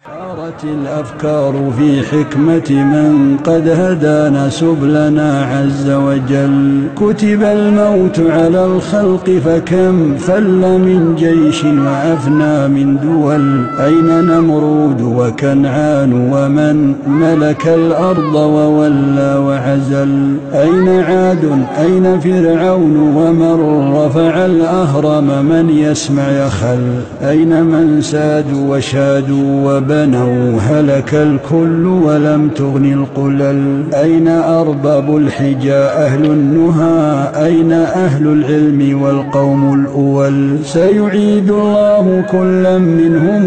سارت الأفكار في حكمة من قد هدانا سبلنا عز وجل. كتب الموت على الخلق فكم فل من جيش وأفنى من دول. أين نمرود وكنعان ومن ملك الأرض وولى وعزل. أين عاد أين فرعون ومن رفع الأهرم من يسمع يخل. أين من سادوا وشادوا وبنوا هلك الكل ولم تغن القلل. أين أرباب الحجا أهل النهى أين أهل العلم والقوم الأول. سيعيد الله كلا منهم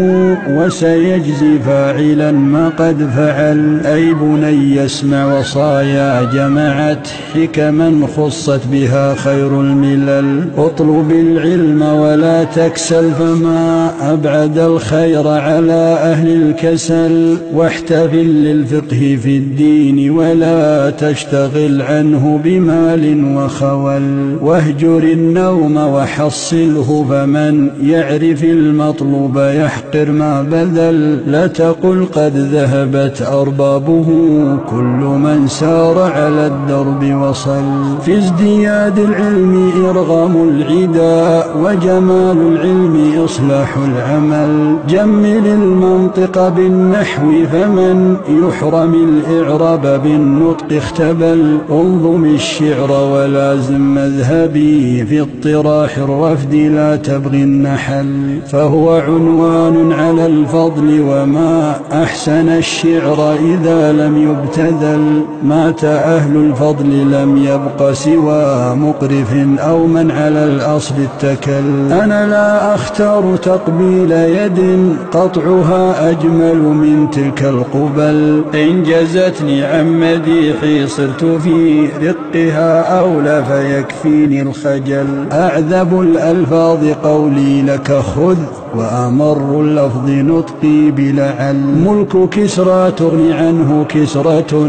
وسيجزي فاعلا ما قد فعل. أي بني اسمع وصايا جمعت حكما خصت بها خير الملل. اطلب العلم ولا تكسل فما أبعد الخير على أهل الكسل. واحتفل للفقه في الدين ولا تشتغل عنه بمال وخول. واهجر النوم وحصله فمن يعرف المطلوب يحقر ما بذل. لا تقل قد ذهبت أربابه كل من سار على الدرب وصل. في ازدياد العلم إرغام العدا وجمال العلم إصلاح العمل. جمل المنطق بالنحو فمن يحرم الإعراب بالنطق اختبل. انظم الشعر ولازم مذهبي في اطراح الرفد لا تبغي النحل. فهو عنوان على الفضل وما أحسن الشعر إذا لم يبتذل. مات أهل الفضل لم يبق سوى مقرف أو من على الأصل اتكل. أنا لا أختار تقبيل يد قطعها أجمل من تلك القبل. إن جزتني عن مديحي صرت في رقها أولى فيكفيني الخجل. أعذب الألفاظ قولي لك خذ وأمر اللفظ نطقي بلعل. ملك كسرى تغني عنه كسرة